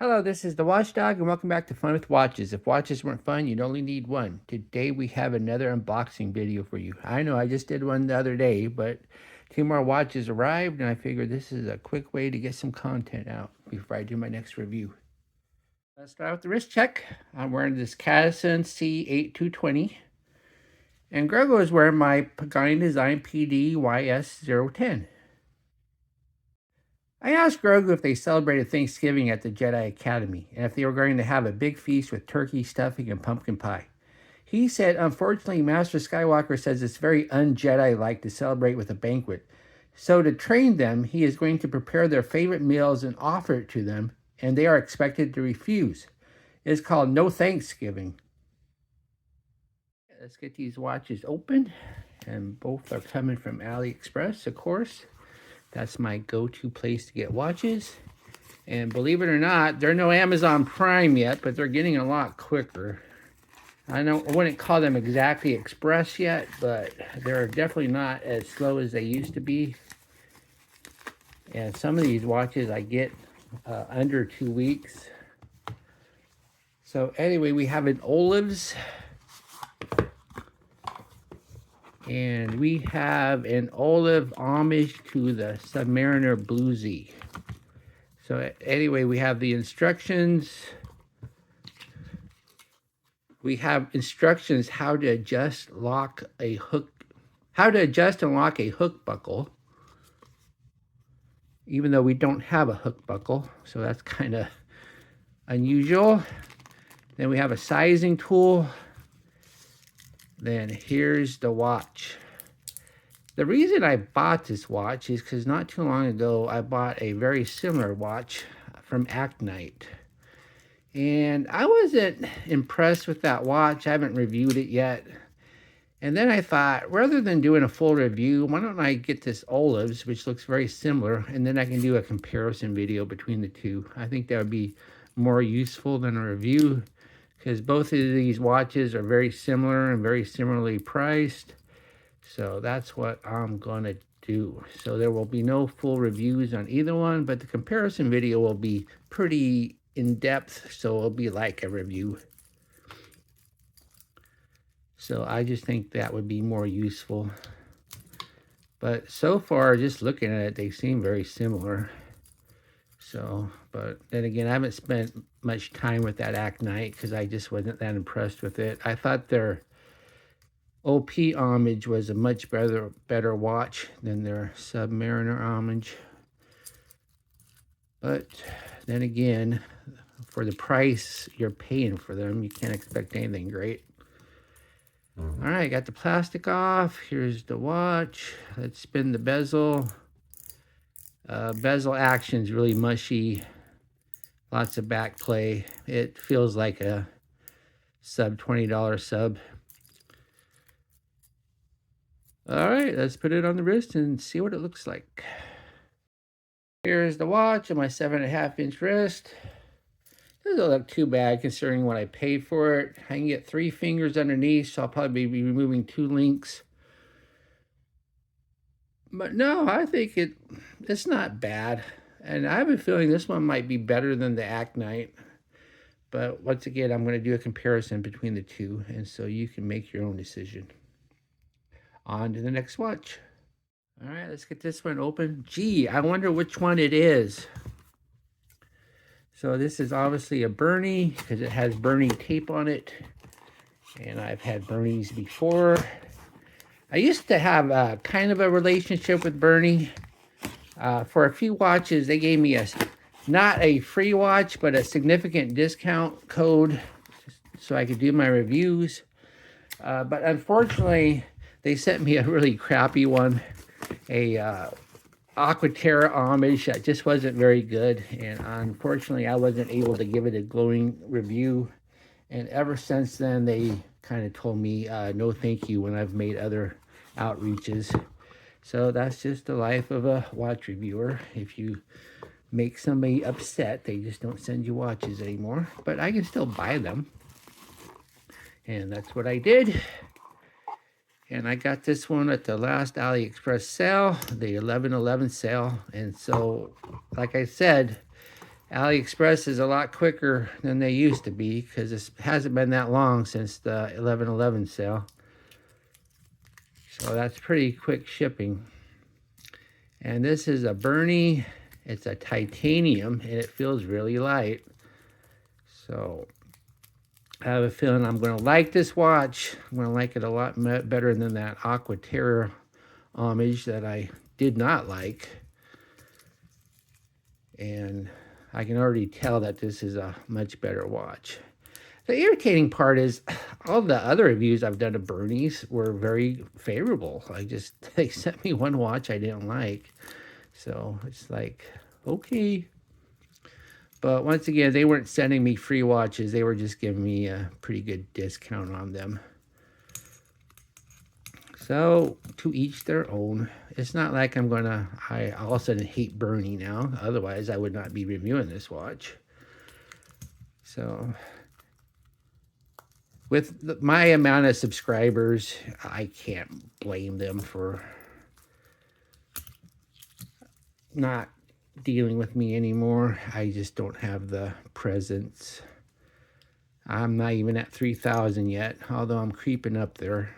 Hello, this is the Watchdog, and welcome back to Fun with Watches. If watches weren't fun, you'd only need one. Today we have another unboxing video for you. I know I just did one the other day, but 2 more watches arrived, and I figured this is a quick way to get some content out before I do my next review. Let's start with the wrist check. I'm wearing this Cadison C8220, and Grego is wearing my Pagani Design PD YS010. I asked Grogu if they celebrated Thanksgiving at the Jedi Academy, and if they were going to have a big feast with turkey, stuffing, and pumpkin pie. He said, unfortunately, Master Skywalker says it's very un-Jedi-like to celebrate with a banquet. So to train them, he is going to prepare their favorite meals and offer it to them, and they are expected to refuse. It's called No Thanksgiving. Let's get these watches open, and both are coming from AliExpress, of course. That's my go-to place to get watches. And believe it or not, they're no Amazon Prime yet, but they're getting a lot quicker. I wouldn't call them exactly express yet, but they're definitely not as slow as they used to be. And some of these watches I get under 2 weeks. So anyway, we have an OLEVS. And we have an olive homage to the Submariner Bluesy. So anyway, we have the instructions. We have instructions how to adjust and lock a hook buckle. Even though we don't have a hook buckle, so that's kind of unusual. Then we have a sizing tool. Then here's the watch. The reason I bought this watch is because not too long ago I bought a very similar watch from Actnite. And I wasn't impressed with that watch. I haven't reviewed it yet. And then I thought, rather than doing a full review, why don't I get this OLEVS, which looks very similar, and then I can do a comparison video between the two. I think that would be more useful than a review, because both of these watches are very similar and very similarly priced. So that's what I'm going to do. So there will be no full reviews on either one, but the comparison video will be pretty in-depth, so it'll be like a review. So I just think that would be more useful. But so far, just looking at it, they seem very similar. So, but then again, I haven't spent much time with that Actnite because I just wasn't that impressed with it. I thought their OP homage was a much better watch than their Submariner homage. But then again, for the price you're paying for them, you can't expect anything great. All right, got the plastic off. Here's the watch. Let's spin the bezel. Bezel action is really mushy. Lots of back play. It feels like a sub $20 sub. All right, let's put it on the wrist and see what it looks like. Here's the watch on my 7.5-inch wrist. Doesn't look too bad considering what I paid for it. I can get 3 fingers underneath, so I'll probably be removing 2 links. But no, I think it's not bad. And I have a feeling this one might be better than the Actnite. But once again, I'm going to do a comparison between the two, and so you can make your own decision. On to the next watch. All right, let's get this one open. Gee, I wonder which one it is. So this is obviously a BERNY because it has BERNY tape on it. And I've had BERNYs before. I used to have a kind of a relationship with BERNY. For a few watches, they gave me not a free watch, but a significant discount code so I could do my reviews. But unfortunately, they sent me a really crappy one, a Aquaterra homage that just wasn't very good. And unfortunately, I wasn't able to give it a glowing review. And ever since then, they kind of told me no thank you when I've made other outreaches. So that's just the life of a watch reviewer. If you make somebody upset, they just don't send you watches anymore. But I can still buy them. And that's what I did. And I got this one at the last AliExpress sale, the 11/11 sale. And so, like I said, AliExpress is a lot quicker than they used to be because it hasn't been that long since the 11/11 sale. So that's pretty quick shipping. And this is a BERNY. It's a titanium and it feels really light. So I have a feeling I'm going to like this watch. I'm going to like it a lot better than that Aqua Terra homage that I did not like. And I can already tell that this is a much better watch. The irritating part is all the other reviews I've done of BERNY's were very favorable. They sent me one watch I didn't like. So it's like, okay. But once again, they weren't sending me free watches. They were just giving me a pretty good discount on them. So, to each their own. It's not like I all of a sudden hate BERNY now. Otherwise, I would not be reviewing this watch. So, with my amount of subscribers, I can't blame them for not dealing with me anymore. I just don't have the presence. I'm not even at 3,000 yet, although I'm creeping up there.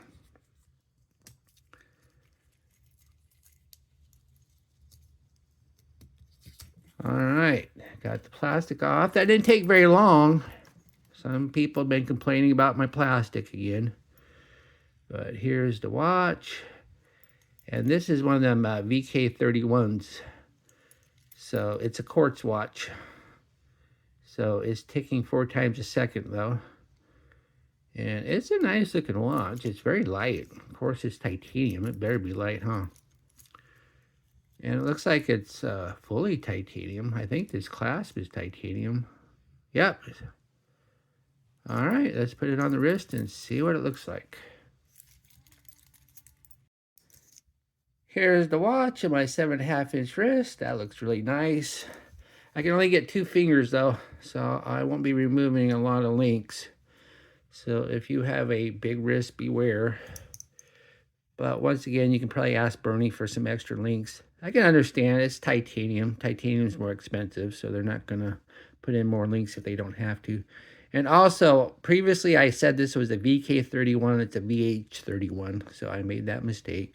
All right, got the plastic off. That didn't take very long. Some people have been complaining about my plastic again. But here's the watch. And this is one of them VK31s. So it's a Quartz watch. So it's ticking 4 times a second though. And it's a nice looking watch. It's very light. Of course it's titanium. It better be light, huh? And it looks like it's fully titanium. I think this clasp is titanium. Yep. All right, let's put it on the wrist and see what it looks like. Here's the watch and my 7.5-inch wrist. That looks really nice. I can only get 2 fingers though, so I won't be removing a lot of links. So if you have a big wrist, beware. But once again, you can probably ask BERNY for some extra links. I can understand it's titanium. Titanium's more expensive, so they're not gonna put in more links if they don't have to. And also, previously I said this was a VK31. It's a VH31, so I made that mistake.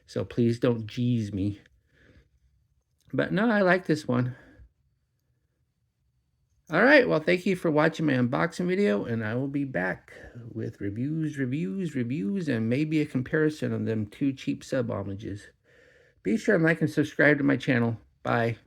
So please don't geez me. But no, I like this one. All right, well, thank you for watching my unboxing video, and I will be back with reviews, and maybe a comparison of them 2 cheap sub homages. Be sure and like and subscribe to my channel. Bye.